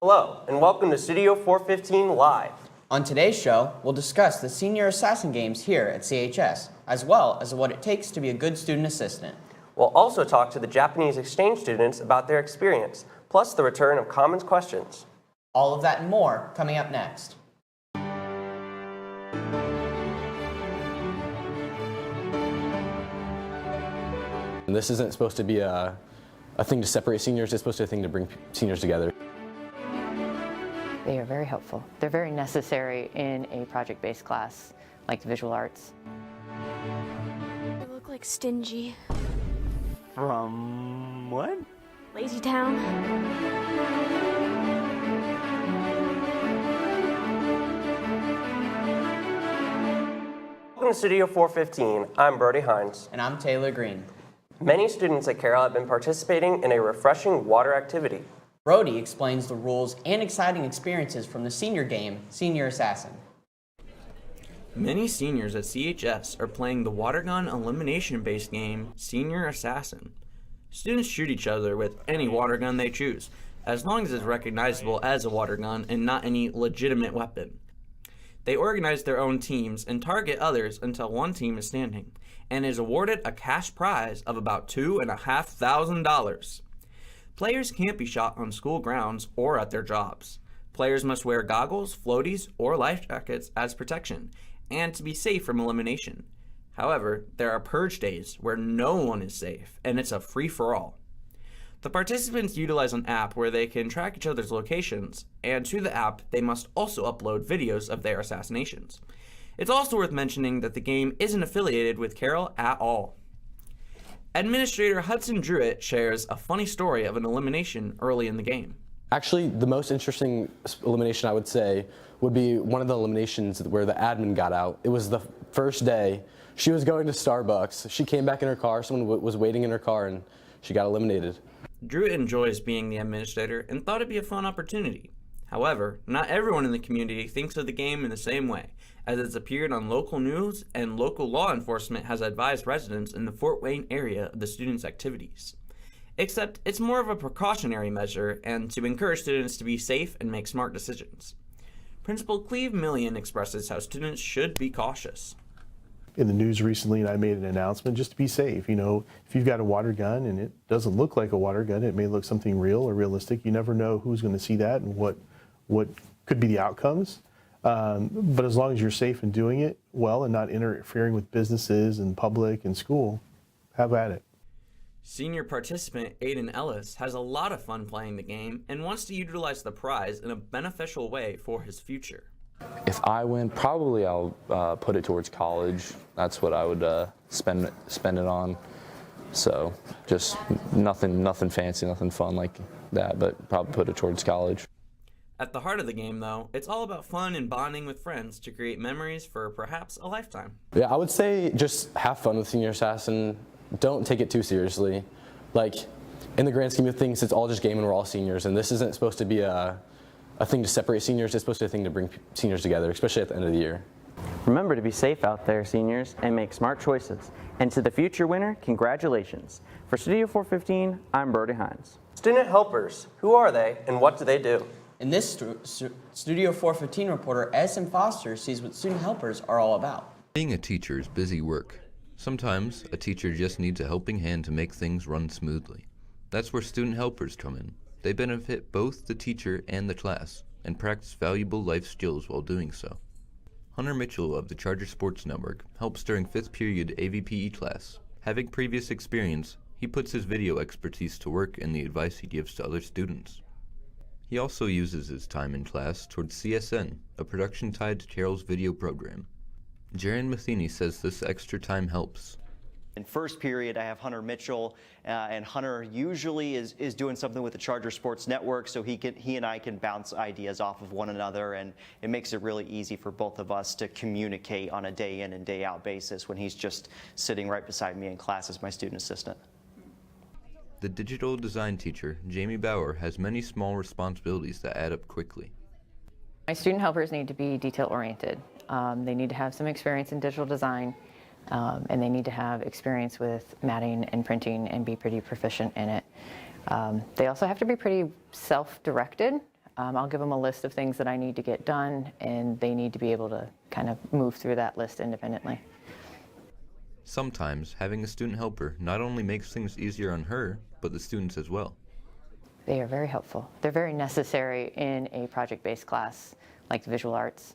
Hello, and welcome to Studio 415 Live. On today's show, we'll discuss the Senior Assassin Games here at CHS, as well as what it takes to be a good student assistant. We'll also talk to the Japanese exchange students about their experience, plus the return of Commons questions. All of that and more coming up next. And this isn't supposed to be a thing to separate seniors, it's supposed to be a thing to bring seniors together. They are very helpful. They're very necessary in a project-based class like visual arts. They look like stingy. From what? Lazy Town. Welcome to Studio 415. I'm Brody Hines. And I'm Taylor Green. Many students at Carroll have been participating in a refreshing water activity. Brody explains the rules and exciting experiences from the senior game, Senior Assassin. Many seniors at CHS are playing the water gun elimination-based game, Senior Assassin. Students shoot each other with any water gun they choose, as long as it's recognizable as a water gun and not any legitimate weapon. They organize their own teams and target others until one team is standing, and is awarded a cash prize of about $2,500. Players can't be shot on school grounds or at their jobs. Players must wear goggles, floaties, or life jackets as protection, and to be safe from elimination. However, there are purge days where no one is safe, and it's a free-for-all. The participants utilize an app where they can track each other's locations, and to the app, they must also upload videos of their assassinations. It's also worth mentioning that the game isn't affiliated with Carroll at all. Administrator Hudson Druitt shares a funny story of an elimination early in the game. Actually, the most interesting elimination I would say would be one of the eliminations where the admin got out. It was the first day. She was going to Starbucks. She came back in her car. Someone was waiting in her car and she got eliminated. Druitt enjoys being the administrator and thought it'd be a fun opportunity. However, not everyone in the community thinks of the game in the same way, as it's appeared on local news and local law enforcement has advised residents in the Fort Wayne area of the students' activities. Except it's more of a precautionary measure and to encourage students to be safe and make smart decisions. Principal Cleve Millian expresses how students should be cautious. In the news recently, and I made an announcement just to be safe. You know, if you've got a water gun and it doesn't look like a water gun, it may look something real or realistic. You never know who's going to see that and what could be the outcomes. But as long as you're safe in doing it well and not interfering with businesses and public and school, have at it. Senior participant Aiden Ellis has a lot of fun playing the game and wants to utilize the prize in a beneficial way for his future. If I win, probably I'll put it towards college. That's what I would spend it on. So just nothing fancy, nothing fun like that, but probably put it towards college. At the heart of the game, though, it's all about fun and bonding with friends to create memories for perhaps a lifetime. Yeah, I would say just have fun with Senior Assassin. Don't take it too seriously. Like, in the grand scheme of things, it's all just game and we're all seniors, and this isn't supposed to be a thing to separate seniors. It's supposed to be a thing to bring seniors together, especially at the end of the year. Remember to be safe out there, seniors, and make smart choices. And to the future winner, congratulations. For Studio 415, I'm Brody Hines. Student helpers, who are they and what do they do? In this Studio 415 reporter, Edison Foster sees what student helpers are all about. Being a teacher is busy work. Sometimes a teacher just needs a helping hand to make things run smoothly. That's where student helpers come in. They benefit both the teacher and the class, and practice valuable life skills while doing so. Hunter Mitchell of the Charger Sports Network helps during 5th period AVPE class. Having previous experience, he puts his video expertise to work in the advice he gives to other students. He also uses his time in class towards CSN, a production tied to Carroll's video program. Jaron Matheny says this extra time helps. In first period, I have Hunter Mitchell, and Hunter usually is doing something with the Charger Sports Network, so he and I can bounce ideas off of one another, and it makes it really easy for both of us to communicate on a day in and day out basis when he's just sitting right beside me in class as my student assistant. The digital design teacher, Jamie Bauer, has many small responsibilities that add up quickly. My student helpers need to be detail-oriented. They need to have some experience in digital design, and they need to have experience with matting and printing and be pretty proficient in it. They also have to be pretty self-directed. I'll give them a list of things that I need to get done, and they need to be able to kind of move through that list independently. Sometimes having a student helper not only makes things easier on her, but the students as well. They are very helpful. They're very necessary in a project-based class like visual arts.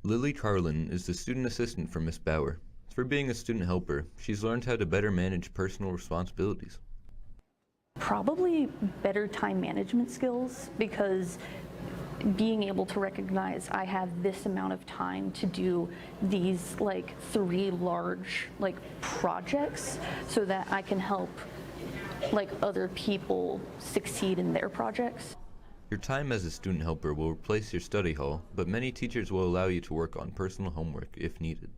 Lily Carlin is the student assistant for Miss Bauer. For being a student helper, she's learned how to better manage personal responsibilities. Probably better time management skills, because being able to recognize I have this amount of time to do these like 3 large like projects so that I can help like other people succeed in their projects. Your time as a student helper will replace your study hall, but many teachers will allow you to work on personal homework if needed.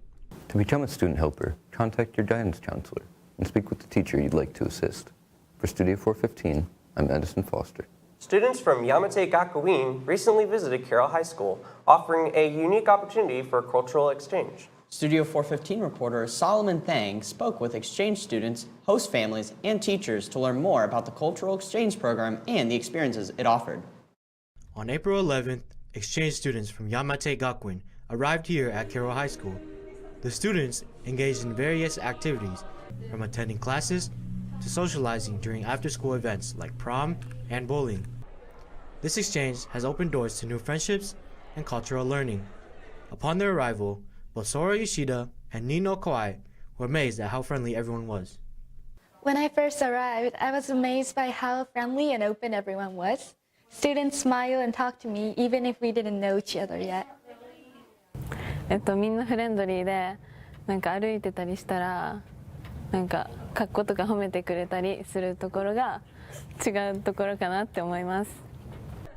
To become a student helper, contact your guidance counselor and speak with the teacher you'd like to assist. For Studio 415, I'm Edison Foster. Students from Yamate Gakuin recently visited Carroll High School, offering a unique opportunity for cultural exchange. Studio 415 reporter Solomon Thang spoke with exchange students, host families, and teachers to learn more about the cultural exchange program and the experiences it offered. On April 11th, exchange students from Yamate Gakuin arrived here at Carroll High School. The students engaged in various activities, from attending classes to socializing during after-school events like prom and bowling. This exchange has opened doors to new friendships and cultural learning. Upon their arrival, both Sora Ishida and Nino Kawai were amazed at how friendly everyone was. When I first arrived, I was amazed by how friendly and open everyone was. Students smile and talk to me even if we didn't know each other yet. みんなフレンドリーで、なんか歩いてたりしたら、なんか格好とか褒めてくれたりするところが違うところかなって思います。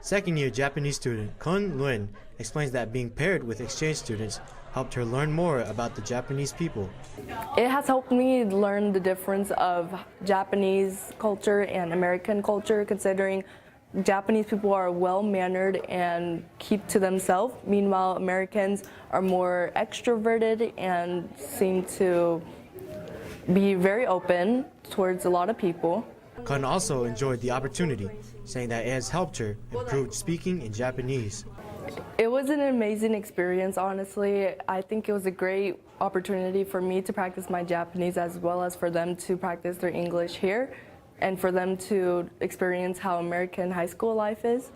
Second-year Japanese student Kun Luen explains that being paired with exchange students helped her learn more about the Japanese people. It has helped me learn the difference of Japanese culture and American culture, considering Japanese people are well-mannered and keep to themselves. Meanwhile, Americans are more extroverted and seem to be very open towards a lot of people. Kun also enjoyed the opportunity, saying that it has helped her improve speaking in Japanese. It was an amazing experience, honestly. I think it was a great opportunity for me to practice my Japanese as well as for them to practice their English here and for them to experience how American high school life is.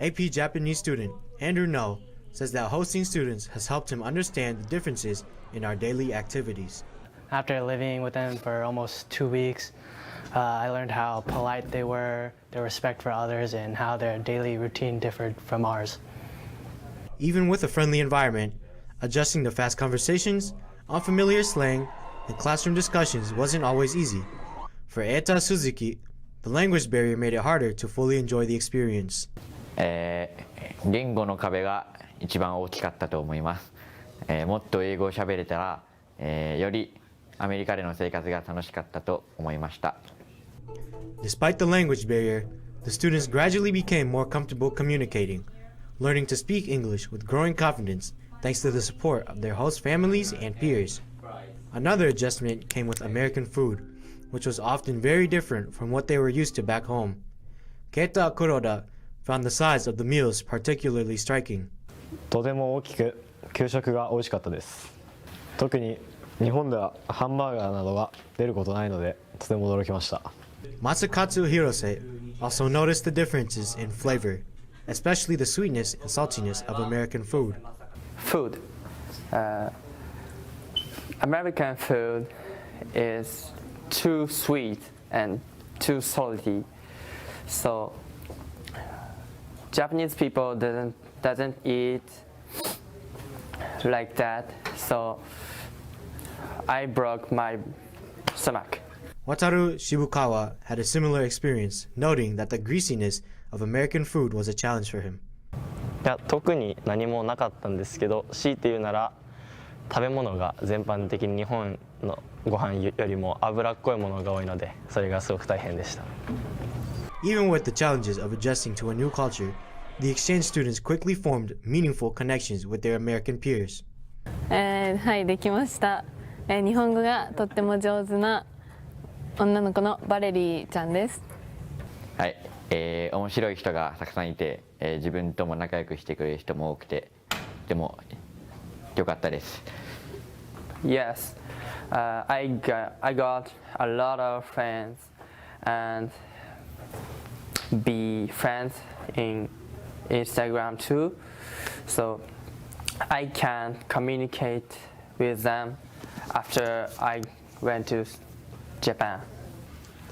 AP Japanese student Andrew No says that hosting students has helped him understand the differences in our daily activities. After living with them for almost 2 weeks, I learned how polite they were, their respect for others, and how their daily routine differed from ours. Even with a friendly environment, adjusting to fast conversations, unfamiliar slang, and classroom discussions wasn't always easy. For Eta Suzuki, the language barrier made it harder to fully enjoy the experience. 言語の壁が一番大きかったと思います。もっと英語を喋れたら、よりアメリカでの生活が楽しかったと思いました。Despite the language barrier, the students gradually became more comfortable communicating, learning to speak English with growing confidence thanks to the support of their host families and peers. Another adjustment came with American food, which was often very different from what they were used to back home. Keita Kuroda found the size of the meals particularly striking. とても大きく給食が美味しかったです。特に日本ではハンバーガーなどが出ることないのでとても驚きました。Masakatsu Hirose also noticed the differences in flavor, especially the sweetness and saltiness of American food. Food. American food is too sweet and too salty, so Japanese people doesn't eat like that. So I broke my stomach. Wataru Shibukawa had a similar experience, noting that the greasiness of American food was a challenge for him. いや、特に何もなかったんですけど、強いて言うなら食べ物が全般的に日本のご飯よりも脂っこいものが多いので、それがすごく大変でした。Even with the challenges of adjusting to a new culture, the exchange students quickly formed meaningful connections with their American peers. はい、できました。日本語がとっても上手な女の子のバレリーちゃんです。はい、面白い人がたくさんいて、自分とも仲良くしてくれる人も多くて、とても良かったです。Yes, I got a lot of friends and be friends in Instagram too, so I can communicate with them after I went to Japan.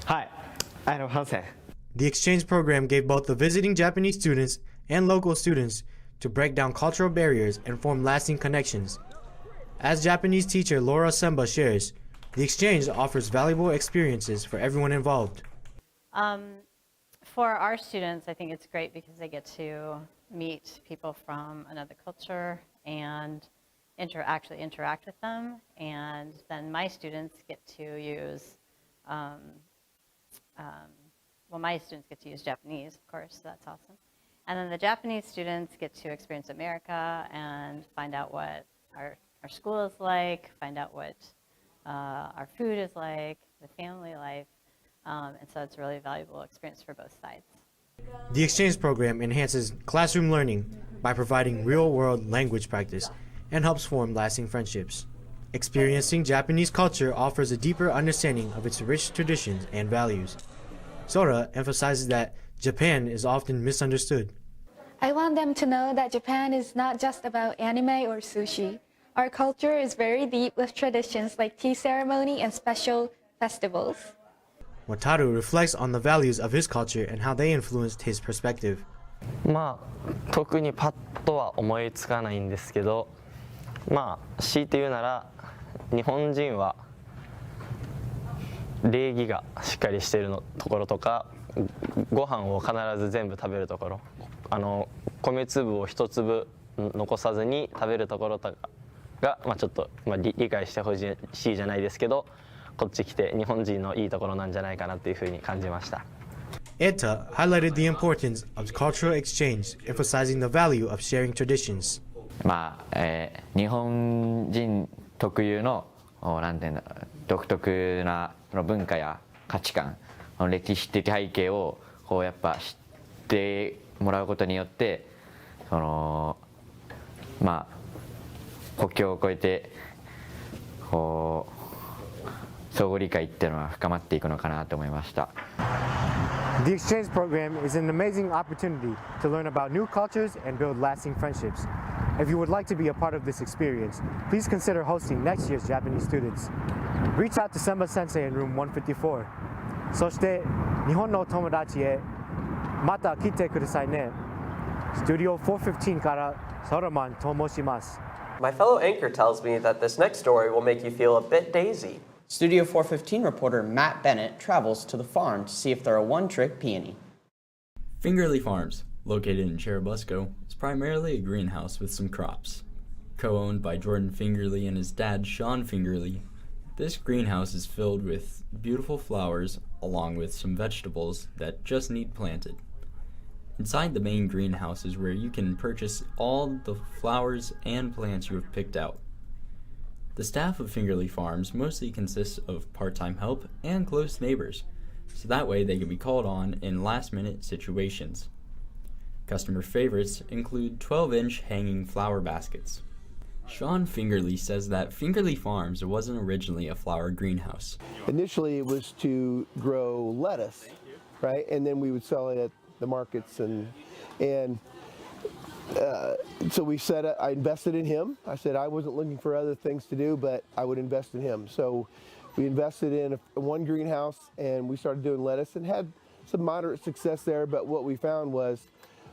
Hi, I'm Jose. The exchange program gave both the visiting Japanese students and local students to break down cultural barriers and form lasting connections. As Japanese teacher Laura Semba shares, the exchange offers valuable experiences for everyone involved. For our students, I think it's great because they get to meet people from another culture and actually interact with them. And then my students get to use, my students get to use Japanese, of course, so that's awesome. And then the Japanese students get to experience America and find out what our school is like, find out what our food is like, the family life. And so it's a really valuable experience for both sides. The exchange program enhances classroom learning by providing real-world language practice and helps form lasting friendships. Experiencing Japanese culture offers a deeper understanding of its rich traditions and values. Sora emphasizes that Japan is often misunderstood. I want them to know that Japan is not just about anime or sushi. Our culture is very deep with traditions like tea ceremony and special festivals. Wataru reflects on the values of his culture and how they influenced his perspective. 特にパッとは思いつかないんですけど、強いて言うなら日本人は礼儀がしっかりしているところとか、ご飯を必ず全部食べるところ、米粒を一粒残さずに食べるところとかが、ちょっと理解してほしいじゃないですけど、こっち来て日本人のいいところなんじゃないかなというふうに感じました。Eta highlighted the importance of cultural exchange, emphasizing the value of sharing traditions. 日本人特有のなんていうんだ独特な文化や価値観、歴史的背景をやっぱ知ってもらうことによって、国境を越えて相互理解っていうのは深まっていくのかなと思いました。The exchange program is an amazing opportunity to learn about new cultures and build lasting friendships. If you would like to be a part of this experience, please consider hosting next year's Japanese students. Reach out to Semba Sensei in room 154. そして日本の友達へまた来てくださいね。Studio 415からソロマンと申します。My fellow anchor tells me that this next story will make you feel a bit dazy. Studio 415 reporter Matt Bennett travels to the farm to see if there are one-trick peony. Fingerly Farms, located in Cherubusco, is primarily a greenhouse with some crops. Co-owned by Jordan Fingerly and his dad Sean Fingerly, this greenhouse is filled with beautiful flowers along with some vegetables that just need planted. Inside the main greenhouse is where you can purchase all the flowers and plants you have picked out. The staff of Fingerly Farms mostly consists of part-time help and close neighbors, so that way they can be called on in last-minute situations. Customer favorites include 12-inch hanging flower baskets. Sean Fingerly says that Fingerly Farms wasn't originally a flower greenhouse. Initially it was to grow lettuce, right? And then we would sell it at the markets so we said, I invested in him. I said I wasn't looking for other things to do, but I would invest in him. So we invested in one greenhouse and we started doing lettuce and had some moderate success there. But what we found was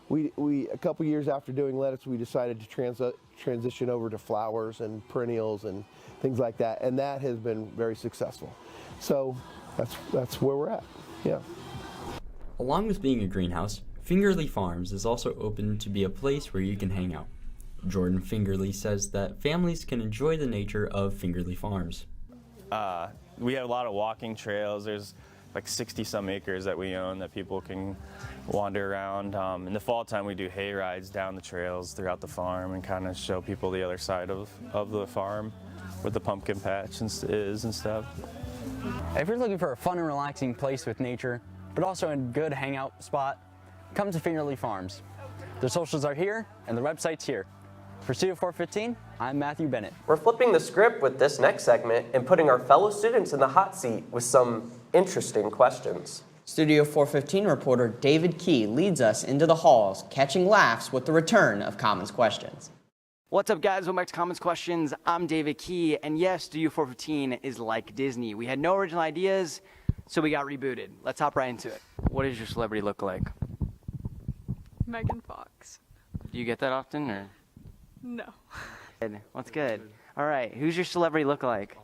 we a couple years after doing lettuce, we decided to transition over to flowers and perennials and things like that. And that has been very successful. So that's where we're at, yeah. Along with being a greenhouse, Fingerly Farms is also open to be a place where you can hang out. Jordan Fingerly says that families can enjoy the nature of Fingerly Farms. We have a lot of walking trails. There's like 60 some acres that we own that people can wander around. In the fall time we do hay rides down the trails throughout the farm and kind of show people the other side of the farm where the pumpkin patch is and stuff. If you're looking for a fun and relaxing place with nature, but also a good hangout spot, come to Fingerly Farms. Their socials are here, and the website's here. For Studio 415, I'm Matthew Bennett. We're flipping the script with this next segment and putting our fellow students in the hot seat with some interesting questions. Studio 415 reporter David Key leads us into the halls, catching laughs with the return of Commons Questions. What's up, guys? Welcome back to Commons Questions. I'm David Key, and yes, Studio 415 is like Disney. We had no original ideas, so we got rebooted. Let's hop right into it. What does your celebrity look like? Megan Fox. Do you get that often, or? No. Good. What's good? All right, who's your celebrity look like?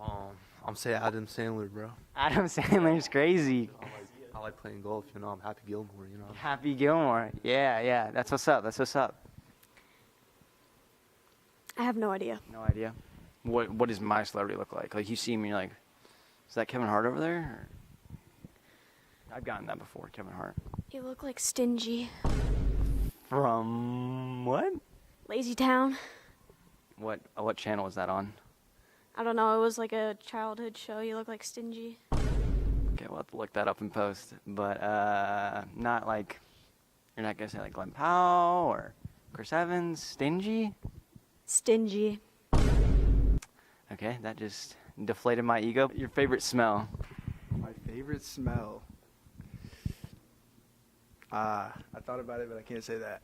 I'm saying Adam Sandler, bro. Adam Sandler's crazy. I like playing golf, you know. I'm Happy Gilmore, you know. Happy Gilmore. Yeah. That's what's up. I have no idea. No idea. What does my celebrity look like? Like, you see me, you're like, is that Kevin Hart over there? Or? I've gotten that before, Kevin Hart. You look like Stingy. From what? Lazy Town. What channel was that on? I don't know. It was like a childhood show. You look like Stingy. Okay, we'll have to look that up in post. But not like, you're not going to say like Glenn Powell or Chris Evans. Stingy? Stingy. Okay, that just deflated my ego. Your favorite smell? My favorite smell? I thought about it, but I can't say that.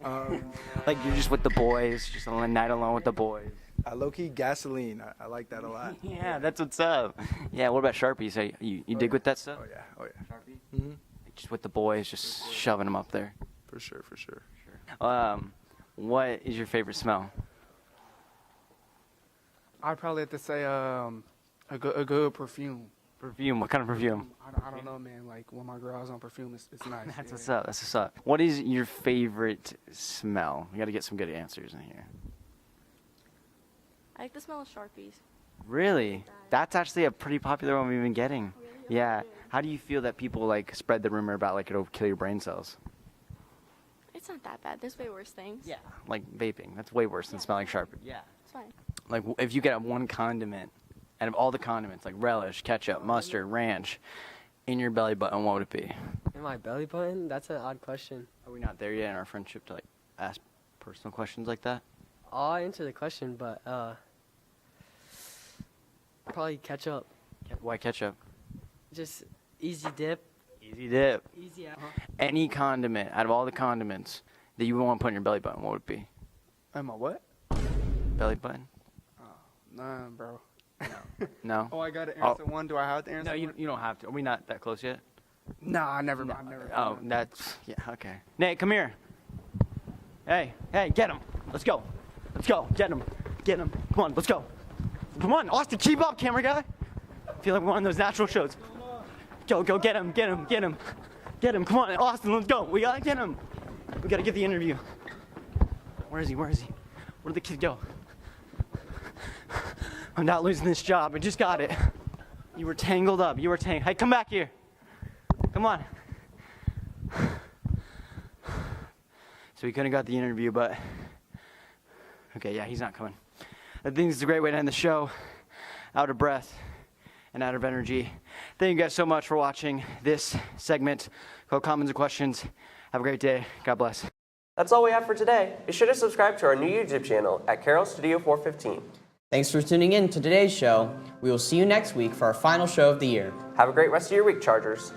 Like, you're just with the boys, just a night alone with the boys. Low-key gasoline. I like that a lot. Yeah, that's what's up. Yeah, what about Sharpies? You dig with that stuff? Oh, yeah. Sharpie? Mm-hmm. Like, just with the boys, just shoving them up there. For sure. What is your favorite smell? I'd probably have to say a good perfume. Perfume? What kind of perfume? I don't know, man. Like, when my girl's on perfume, it's nice. That's what's up. What is your favorite smell? We got to get some good answers in here. I like the smell of Sharpies. Really? That's actually a pretty popular one we've been getting. Yeah. How do you feel that people like spread the rumor about like it'll kill your brain cells? It's not that bad. There's way worse things. Yeah. Like vaping. That's way worse than smelling Sharpie. Yeah. It's fine. Like, if you get one condiment, out of all the condiments, like relish, ketchup, mustard, ranch, in your belly button, what would it be? In my belly button? That's an odd question. Are we not there yet in our friendship to, like, ask personal questions like that? I'll answer the question, but, probably ketchup. Why ketchup? Just easy dip. Easy dip. Easy, Any condiment, out of all the condiments, that you would want to put in your belly button, what would it be? Am I what? Belly button? Nah, bro. No? Oh, I got to answer one? Do I have to answer No, one? you don't have to. Are we not that close yet? Nah, I've never. Oh, that's, yeah, okay. Nate, come here. Hey, get him. Let's go. Get him. Come on, let's go. Come on, Austin, keep up, camera guy. I feel like we're on those natural shows. Go, get him. Come on, Austin, let's go. We gotta get him. We gotta get the interview. Where is he? Where did the kid go? I'm not losing this job. I just got it. You were tangled up. Hey, come back here. Come on. So we couldn't got the interview, but okay, yeah, he's not coming. I think it's a great way to end the show. Out of breath and out of energy. Thank you guys so much for watching this segment called Commons and Questions. Have a great day. God bless. That's all we have for today. Be sure to subscribe to our new YouTube channel at Carroll Studio 415. Thanks for tuning in to today's show. We will see you next week for our final show of the year. Have a great rest of your week, Chargers.